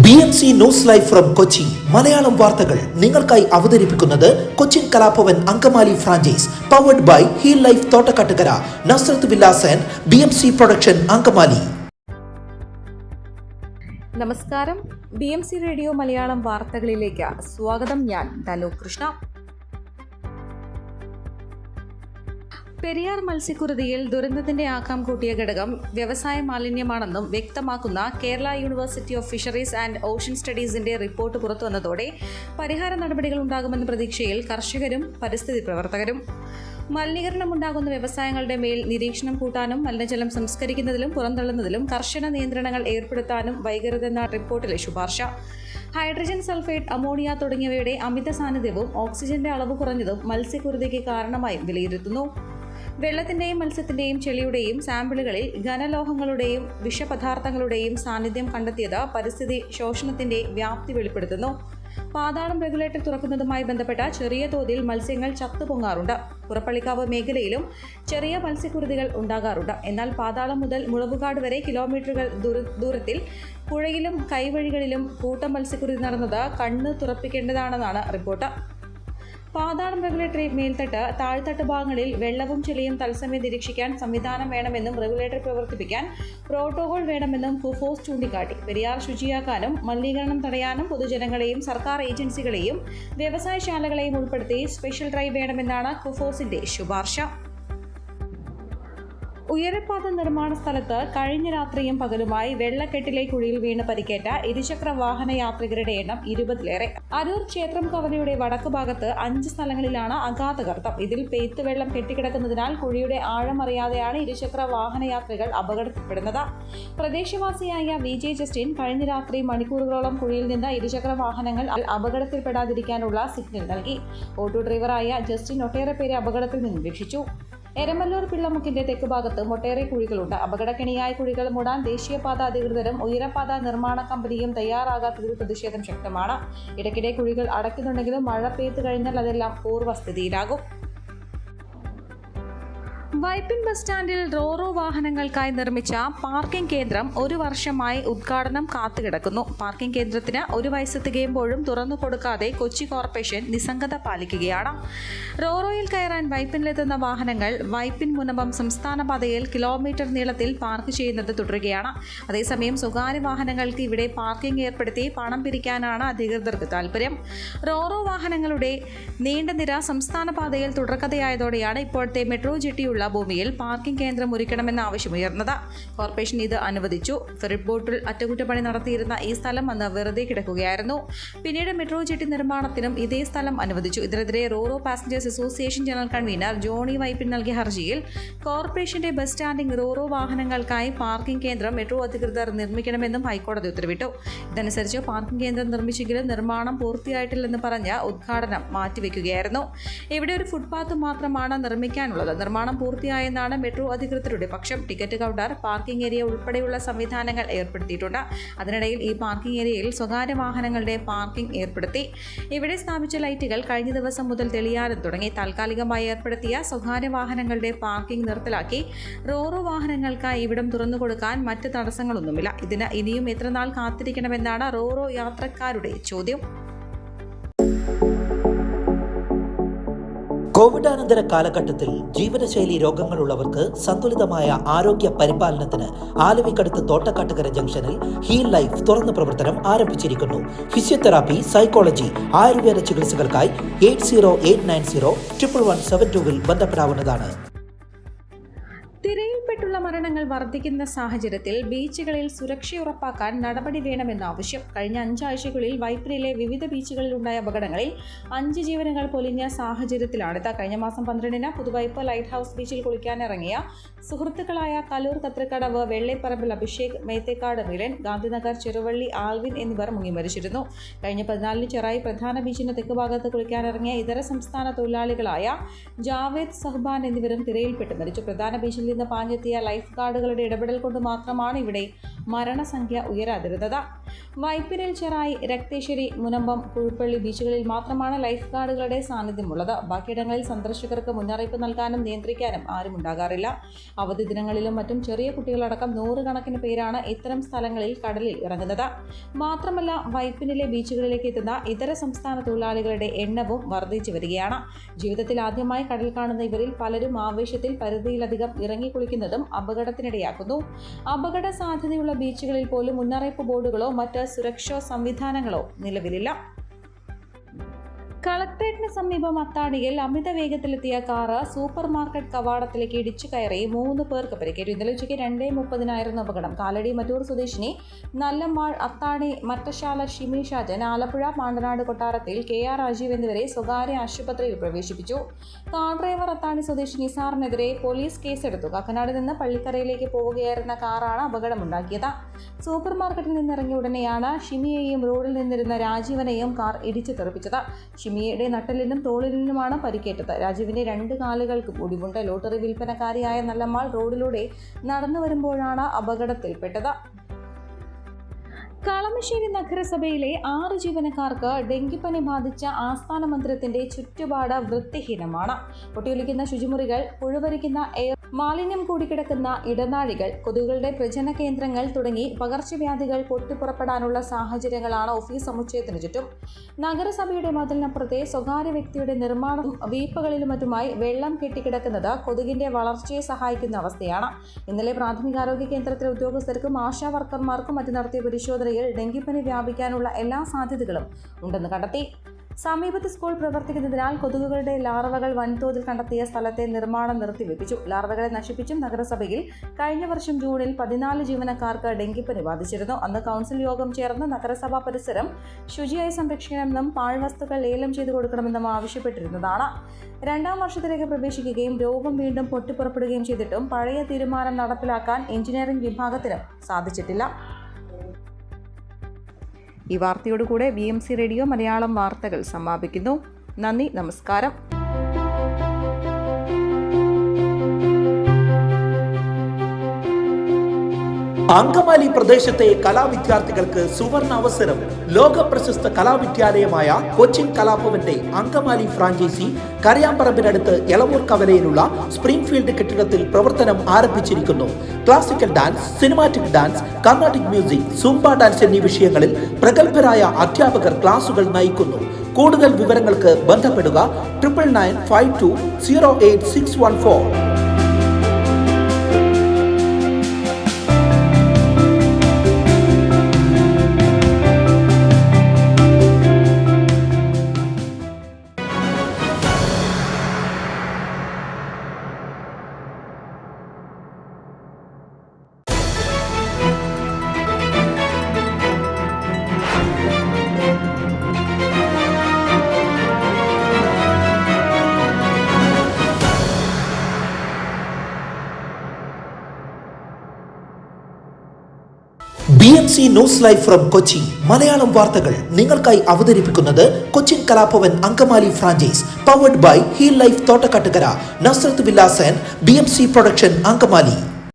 BMC news live from Kochi Malayalam വാർത്തകൾ നിങ്ങൾക്കായി അവതരിപ്പിക്കുന്നത് Cochin Kalabhavan Angamaly franchise powered by heal life Thottakattukara Nazareth villas and BMC production Angamaly. നമസ്കാരം, BMC radio Malayalam വാർത്തകളിലേക്ക് സ്വാഗതം. ഞാൻ ധനു കൃഷ്ണ. പെരിയാർ മത്സ്യക്കുരുതിയിൽ ദുരന്തത്തിന്റെ ആക്കം കൂട്ടിയ ഘടകം വ്യവസായ മാലിന്യമാണെന്നും വ്യക്തമാക്കുന്ന Kerala university of fisheries and ocean സ്റ്റഡീസിന്റെ റിപ്പോർട്ട് പുറത്തുവന്നതോടെ പരിഹാര നടപടികൾ ഉണ്ടാകുമെന്ന പ്രതീക്ഷയിൽ കർഷകരും പരിസ്ഥിതി പ്രവർത്തകരും. മലിനീകരണമുണ്ടാകുന്ന വ്യവസായങ്ങളുടെ മേൽ നിരീക്ഷണം കൂട്ടാനും മലിനജലം സംസ്കരിക്കുന്നതിലും പുറന്തള്ളുന്നതിലും കർശന നിയന്ത്രണങ്ങൾ ഏർപ്പെടുത്താനും വൈകരുതെന്ന റിപ്പോർട്ടിലെ ശുപാർശ. ഹൈഡ്രജൻ സൾഫേറ്റ്, അമോണിയ തുടങ്ങിയവയുടെ അമിത സാന്നിധ്യവും ഓക്സിജന്റെ അളവ് കുറഞ്ഞതും മത്സ്യക്കുരുതിക്ക് കാരണമായും വിലയിരുത്തുന്നു. വെള്ളത്തിന്റെയും മത്സ്യത്തിന്റെയും ചെളിയുടെയും സാമ്പിളുകളിൽ ഘനലോഹങ്ങളുടെയും വിഷപദാർത്ഥങ്ങളുടെയും സാന്നിധ്യം കണ്ടെത്തിയത് പരിസ്ഥിതി ശോഷണത്തിന്റെ വ്യാപ്തി വെളിപ്പെടുത്തുന്നു. പാതാളം റെഗുലേറ്റർ തുറക്കുന്നതുമായി ബന്ധപ്പെട്ട ചെറിയ തോതിൽ മത്സ്യങ്ങൾ ചത്തുപൊങ്ങാറുണ്ട്. പുറപ്പള്ളിക്കാവ് മേഖലയിലും ചെറിയ മത്സ്യക്കുരുതികൾ ഉണ്ടാകാറുണ്ട്. എന്നാൽ പാതാളം മുതൽ മുളവുകാട് വരെ കിലോമീറ്ററുകൾ ദൂരത്തിൽ പുഴയിലും കൈവഴികളിലും കൂട്ടം മത്സ്യക്കുരുതി നടന്നത് കണ്ണ് തുറപ്പിക്കേണ്ടതാണെന്നാണ് റിപ്പോർട്ട്. പാതാളം റെഗുലേറ്ററി മേൽത്തട്ട്, താഴ്ത്തട്ട് ഭാഗങ്ങളിൽ വെള്ളവും ചെളിയും തത്സമയം നിരീക്ഷിക്കാൻ സംവിധാനം വേണമെന്നും റെഗുലേറ്റർ പ്രവർത്തിപ്പിക്കാൻ പ്രോട്ടോകോൾ വേണമെന്നും കുഫോസ് ചൂണ്ടിക്കാട്ടി. പെരിയാർ ശുചിയാക്കാനും മലിനീകരണം തടയാനും പൊതുജനങ്ങളെയും സർക്കാർ ഏജൻസികളെയും വ്യവസായശാലകളെയും ഉൾപ്പെടുത്തി സ്പെഷ്യൽ ഡ്രൈവ് വേണമെന്നാണ് കുഫോസിന്റെ ശുപാർശ. ഉയരപ്പാത നിർമ്മാണ സ്ഥലത്ത് കഴിഞ്ഞ രാത്രിയും പകലുമായി വെള്ളക്കെട്ടിലെ കുഴിയിൽ വീണ് പരിക്കേറ്റ ഇരുചക്ര വാഹന യാത്രികരുടെ എണ്ണം 20-ലേറെ. അരൂർ ക്ഷേത്രം കവലയുടെ വടക്ക് ഭാഗത്ത് 5 സ്ഥലങ്ങളിലാണ് അഗാധ ഗർത്തം. ഇതിൽ പെയ്ത്ത് വെള്ളം കെട്ടിക്കിടക്കുന്നതിനാൽ കുഴിയുടെ ആഴം അറിയാതെയാണ് ഇരുചക്ര വാഹന യാത്രികൾ അപകടത്തിൽപ്പെടുന്നത്. പ്രദേശവാസിയായ VJ ജസ്റ്റിൻ കഴിഞ്ഞ രാത്രി മണിക്കൂറുകളോളം കുഴിയിൽ നിന്ന് ഇരുചക്ര വാഹനങ്ങൾ അപകടത്തിൽപ്പെടാതിരിക്കാനുള്ള സിഗ്നൽ നൽകി. ഓട്ടോ ഡ്രൈവറായ ജസ്റ്റിൻ ഒട്ടേറെ പേരെ അപകടത്തിൽ നിന്ന് രക്ഷിച്ചു. എരമല്ലൂർ പിള്ളമുക്കിന്റെ തെക്ക് ഭാഗത്ത് ഒട്ടേറെ കുഴികളുണ്ട്. അപകടക്കെണിയായ കുഴികൾ മൂടാൻ ദേശീയപാത അധികൃതരും ഉയരപാത നിർമ്മാണ കമ്പനിയും തയ്യാറാകാത്തതിൽ പ്രതിഷേധം ശക്തമാണ്. ഇടയ്ക്കിടെ കുഴികൾ അടയ്ക്കുന്നുണ്ടെങ്കിലും മഴ പെയ്തു കഴിഞ്ഞാൽ അതെല്ലാം പൂർവ്വസ്ഥിതിയിലാകും. വൈപ്പിൻ ബസ് സ്റ്റാൻഡിൽ റോറോ വാഹനങ്ങൾക്കായി നിർമ്മിച്ച പാർക്കിംഗ് കേന്ദ്രം 1 വർഷമായി ഉദ്ഘാടനം കാത്തുകിടക്കുന്നു. പാർക്കിംഗ് കേന്ദ്രത്തിന് 1 വയസ്സ് തികയുമ്പോഴും തുറന്നു കൊടുക്കാതെ കൊച്ചി കോർപ്പറേഷൻ നിസ്സംഗത പാലിക്കുകയാണ്. റോറോയിൽ കയറാൻ വൈപ്പിനിലെത്തുന്ന വാഹനങ്ങൾ വൈപ്പിൻ മുനമ്പം സംസ്ഥാന പാതയിൽ കിലോമീറ്റർ നീളത്തിൽ പാർക്ക് ചെയ്യുന്നത് തുടരുകയാണ്. അതേസമയം സ്വകാര്യ വാഹനങ്ങൾക്ക് ഇവിടെ പാർക്കിംഗ് ഏർപ്പെടുത്തി പണം പിരിക്കാനാണ് അധികൃതർക്ക് താൽപര്യം. റോറോ വാഹനങ്ങളുടെ നീണ്ട നിര സംസ്ഥാന പാതയിൽ തുടർക്കഥയായതോടെയാണ് ഇപ്പോഴത്തെ മെട്രോ ജെട്ടിയുള്ള ഭൂമിയിൽ പാർക്കിംഗ് കേന്ദ്രം ഒരുക്കണമെന്ന ആവശ്യമുയർന്നത്. കോർപ്പറേഷൻ ഇത് അനുവദിച്ചു. ഫെറി ബോട്ടിൽ അറ്റകുറ്റപ്പണി നടത്തിയിരുന്ന ഈ സ്ഥലം അന്ന് വെറുതെ കിടക്കുകയായിരുന്നു. പിന്നീട് മെട്രോ ജെട്ടി നിർമ്മാണത്തിനും ഇതേ സ്ഥലം അനുവദിച്ചു. ഇതിനെതിരെ roro passengers association general convener Johny Vypin നൽകിയ ഹർജിയിൽ കോർപ്പറേഷന്റെ ബസ് സ്റ്റാൻഡിൽ റോറോ വാഹനങ്ങൾക്കായി പാർക്കിംഗ് കേന്ദ്രം മെട്രോ അധികൃതർ നിർമ്മിക്കണമെന്നും ഹൈക്കോടതി ഉത്തരവിട്ടു. ഇതനുസരിച്ച് പാർക്കിംഗ് കേന്ദ്രം നിർമ്മിച്ചെങ്കിലും നിർമ്മാണം പൂർത്തിയായിട്ടില്ലെന്ന് പറഞ്ഞ് ഉദ്ഘാടനം മാറ്റിവെക്കുകയായിരുന്നു. ഇവിടെ ഒരു ഫുട്പാത്ത് മാത്രമാണ് നിർമ്മിക്കാനുള്ളത്. നിർമ്മാണം പൂർത്തിയായെന്നാണ് മെട്രോ അധികൃതരുടെ പക്ഷം. ടിക്കറ്റ് കൗണ്ടർ, പാർക്കിംഗ് ഏരിയ ഉൾപ്പെടെയുള്ള സംവിധാനങ്ങൾ ഏർപ്പെടുത്തിയിട്ടുണ്ട്. അതിനിടയിൽ ഈ പാർക്കിംഗ് ഏരിയയിൽ സ്വകാര്യ വാഹനങ്ങളുടെ പാർക്കിംഗ് ഏർപ്പെടുത്തി. ഇവിടെ സ്ഥാപിച്ച ലൈറ്റുകൾ കഴിഞ്ഞ ദിവസം മുതൽ തെളിയാനും തുടങ്ങി. താൽക്കാലികമായി ഏർപ്പെടുത്തിയ സ്വകാര്യ വാഹനങ്ങളുടെ പാർക്കിംഗ് നിർത്തലാക്കി. റോറോ വാഹനങ്ങൾക്കായി ഇവിടം തുറന്നു കൊടുക്കാൻ മറ്റ് തടസ്സങ്ങളൊന്നുമില്ല. ഇതിന് ഇനിയും എത്ര നാൾ കാത്തിരിക്കണമെന്നാണ് റോറോ യാത്രക്കാരുടെ ചോദ്യം. കോവിഡാനന്തര കാലഘട്ടത്തിൽ ജീവിതശൈലി രോഗങ്ങളുള്ളവർക്ക് സന്തുലിതമായ ആരോഗ്യ പരിപാലനത്തിന് ആലുവയ്ക്കടുത്ത് തോട്ടക്കാട്ടുകര ജംഗ്ഷനിൽ ഹീൽ ലൈഫ് തുറന്ന പ്രവർത്തനം ആരംഭിച്ചിരിക്കുന്നു. ഫിസിയോതെറാപ്പി, സൈക്കോളജി, ആയുർവേദ ചികിത്സകൾക്കായി 8089011772 ബന്ധപ്പെടാവുന്നതാണ്. തിരയിൽപ്പെട്ടുള്ള മരണങ്ങൾ വർദ്ധിക്കുന്ന സാഹചര്യത്തിൽ ബീച്ചുകളിൽ സുരക്ഷ ഉറപ്പാക്കാൻ നടപടി വേണമെന്ന ആവശ്യം. കഴിഞ്ഞ 5 ആഴ്ചകളിൽ വൈപ്പിനിലെ വിവിധ ബീച്ചുകളിൽ ഉണ്ടായ അപകടങ്ങളിൽ 5 ജീവനുകൾ പൊലിഞ്ഞ സാഹചര്യത്തിലാണിത്. കഴിഞ്ഞ മാസം 12-ന് പുതുവൈപ്പ് ലൈറ്റ് ഹൗസ് ബീച്ചിൽ കുളിക്കാനിറങ്ങിയ സുഹൃത്തുക്കളായ കലൂർ കത്രിക്കടവ് വെള്ളേപ്പറമ്പിൽ അഭിഷേക്, മേത്തേക്കാട് മിലൻ, ഗാന്ധിനഗർ ചെറുവള്ളി ആൽവിൻ എന്നിവർ മുങ്ങി മരിച്ചിരുന്നു. കഴിഞ്ഞ 14-ന് ചെറായി പ്രധാന ബീച്ചിന് തെക്ക് ഭാഗത്ത് കുളിക്കാനിറങ്ങിയ ഇതര സംസ്ഥാന തൊഴിലാളികളായ ജാവേദ്, സഹ്ബാൻ എന്നിവരും തിരയിൽപ്പെട്ട് മരിച്ചു. പ്രധാന ബീച്ചിൽ നിന്ന് പാഞ്ഞെത്തിയ ലൈഫ് ഗാർഡുകളുടെ ഇടപെടൽ കൊണ്ട് മാത്രമാണ് ഇവിടെ മരണസംഖ്യ ഉയരാതിരുന്നത്. വൈപ്പിനിൽ, ചെറായി, രക്തേശ്വരി, മുനമ്പം, കുഴുപ്പള്ളി ബീച്ചുകളിൽ മാത്രമാണ് ലൈഫ് ഗാർഡുകളുടെ സാന്നിധ്യമുള്ളത്. ബാക്കിയിടങ്ങളിൽ സന്ദർശകർക്ക് മുന്നറിയിപ്പ് നൽകാനും നിയന്ത്രിക്കാനും ആരും ഉണ്ടാകാറില്ല. അവധി ദിനങ്ങളിലും മറ്റും ചെറിയ കുട്ടികളടക്കം 100 കണക്കിന് പേരാണ് ഇത്തരം സ്ഥലങ്ങളിൽ കടലിൽ ഇറങ്ങുന്നത്. മാത്രമല്ല, വൈപ്പിനിലെ ബീച്ചുകളിലേക്ക് എത്തുന്ന ഇതര സംസ്ഥാന തൊഴിലാളികളുടെ എണ്ണവും വർദ്ധിച്ചു വരികയാണ്. ജീവിതത്തിൽ ആദ്യമായി കടൽ കാണുന്ന ഇവരിൽ പലരും ആവേശത്തിൽ പരിധിയിലധികം ഇറങ്ങിക്കുളിക്കുന്നതും അപകടത്തിനിടയാക്കുന്നു. അപകട സാധ്യതയുള്ള ബീച്ചുകളിൽ പോലും മുന്നറിയിപ്പ് ബോർഡുകളോ മറ്റ് സുരക്ഷാ സംവിധാനങ്ങളോ നിലവിലില്ല. കളക്ടറേറ്റിന് സമീപം അത്താണിയിൽ അമിത വേഗത്തിലെത്തിയ കാറ് സൂപ്പർ മാർക്കറ്റ് കവാടത്തിലേക്ക് ഇടിച്ചു കയറി 3 പേർക്ക് പരിക്കേറ്റു. ഇന്നലെ ഉച്ചയ്ക്ക് 2:30 അപകടം. കാലടി മറ്റൂർ സ്വദേശിനി നല്ലമ്മാൾ, അത്താണി മറ്റശാല ഷിമി ഷാജൻ, ആലപ്പുഴ പാണ്ടനാട് കൊട്ടാരത്തിൽ KR രാജീവ് എന്നിവരെ സ്വകാര്യ ആശുപത്രിയിൽ പ്രവേശിപ്പിച്ചു. കാർ ഡ്രൈവർ അത്താണി സ്വദേശി നിസാറിനെതിരെ പോലീസ് കേസെടുത്തു. കാക്കനാട് നിന്ന് പള്ളിക്കരയിലേക്ക് പോവുകയായിരുന്ന കാറാണ് അപകടമുണ്ടാക്കിയത്. സൂപ്പർ മാർക്കറ്റിൽ നിന്നിറങ്ങിയ ഉടനെയാണ് ഷിമിയെയും റോഡിൽ നിന്നിരുന്ന രാജീവനെയും കാർ ഇടിച്ചു തെറിപ്പിച്ചത്. ഷിമിയുടെ നട്ടലിനും തോളിലിനുമാണ് പരിക്കേറ്റത്. രാജീവിന്റെ 2 കാലുകൾക്കും ഒടിവുണ്ട്. ലോട്ടറി വിൽപ്പനക്കാരിയായ നല്ലമ്മാൾ റോഡിലൂടെ നടന്നു വരുമ്പോഴാണ് അപകടത്തിൽപ്പെട്ടത്. കളമശ്ശേരി നഗരസഭയിലെ 6 ജീവനക്കാർക്ക് ഡെങ്കിപ്പനി ബാധിച്ച ആസ്ഥാന മന്ദിരത്തിന്റെ ചുറ്റുപാട് വൃത്തിഹീനമാണ്. പൊട്ടിയൊലിക്കുന്ന ശുചിമുറികൾ, പുഴുവരിക്കുന്ന എയർ, മാലിന്യം കൂടിക്കിടക്കുന്ന ഇടനാഴികൾ, കൊതുകുകളുടെ പ്രജനന കേന്ദ്രങ്ങൾ തുടങ്ങി പകർച്ചവ്യാധികൾ പൊട്ടിപ്പുറപ്പെടാനുള്ള സാഹചര്യങ്ങളാണ് ഓഫീസ് സമുച്ചയത്തിന് ചുറ്റും. നഗരസഭയുടെ മതിലിനപ്പുറത്തെ സ്വകാര്യ വ്യക്തിയുടെ നിർമ്മാണ വീപ്പകളിലും മറ്റുമായി വെള്ളം കെട്ടിക്കിടക്കുന്നത് കൊതുകിന്റെ വളർച്ചയെ സഹായിക്കുന്ന അവസ്ഥയാണ്. ഇന്നലെ പ്രാഥമികാരോഗ്യ കേന്ദ്രത്തിലെ ഉദ്യോഗസ്ഥർക്കും ആശാ വർക്കർമാർക്കും മറ്റും നടത്തിയ പരിശോധനയിൽ ഡെങ്കിപ്പനി വ്യാപിക്കാനുള്ള എല്ലാ സാധ്യതകളും ഉണ്ടെന്ന് കണ്ടെത്തി. സമീപത്ത് സ്കൂൾ പ്രവർത്തിക്കുന്നതിനാൽ കൊതുകുകളുടെ ലാർവകൾ വൻതോതിൽ കണ്ടെത്തിയ സ്ഥലത്തെ നിർമ്മാണം നിർത്തിവെപ്പിച്ചു. ലാർവകളെ നശിപ്പിച്ചും നഗരസഭയിൽ കഴിഞ്ഞ വർഷം ജൂണിൽ 14 ജീവനക്കാർക്ക് ഡെങ്കിപ്പനി ബാധിച്ചിരുന്നു. അന്ന് കൗൺസിൽ യോഗം ചേർന്ന് നഗരസഭാ പരിസരം ശുചിയായി സംരക്ഷിക്കണമെന്നും പാഴ്വസ്തുക്കൾ ലേലം ചെയ്തു കൊടുക്കണമെന്നും ആവശ്യപ്പെട്ടിരുന്നതാണ്. 2ാം വർഷത്തിലേക്ക് പ്രവേശിക്കുകയും രോഗം വീണ്ടും പൊട്ടിപ്പുറപ്പെടുകയും ചെയ്തിട്ടും പഴയ തീരുമാനം നടപ്പിലാക്കാൻ എഞ്ചിനീയറിംഗ് വിഭാഗത്തിനും സാധിച്ചിട്ടില്ല. ഈ വാർത്തയോടുകൂടെ BMC റേഡിയോ മലയാളം വാർത്തകൾ സമാപിക്കുന്നു. നന്ദി, നമസ്കാരം. അങ്കമാലി പ്രദേശത്തെ കലാവിദ്യാർത്ഥികൾക്ക് സുവർണ അവസരം. ലോക പ്രശസ്ത കലാവിദ്യാലയമായ കൊച്ചിൻ കലാഭവന്റെ അങ്കമാലി ഫ്രാഞ്ചൈസി കരയാമ്പറമ്പിനടുത്ത് എളവൂർ കവലയിലുള്ള സ്പ്രിംഗ്ഫീൽഡ് കെട്ടിടത്തിൽ പ്രവർത്തനം ആരംഭിച്ചിരിക്കുന്നു. Classical dance, cinematic dance, Carnatic music, Zumba dance എന്നീ വിഷയങ്ങളിൽ പ്രഗത്ഭരായ അധ്യാപകർ ക്ലാസുകൾ നയിക്കുന്നു. കൂടുതൽ വിവരങ്ങൾക്ക് ബന്ധപ്പെടുക 9995208614. BMC news live from Kochi. Malayalam വാർത്തകൾ നിങ്ങൾക്കായി അവതരിപ്പിക്കുന്നത് Cochin Kalabhavan Angamaly franchise, powered by heal life Thottakattukara, Nazareth villas and BMC production Angamaly.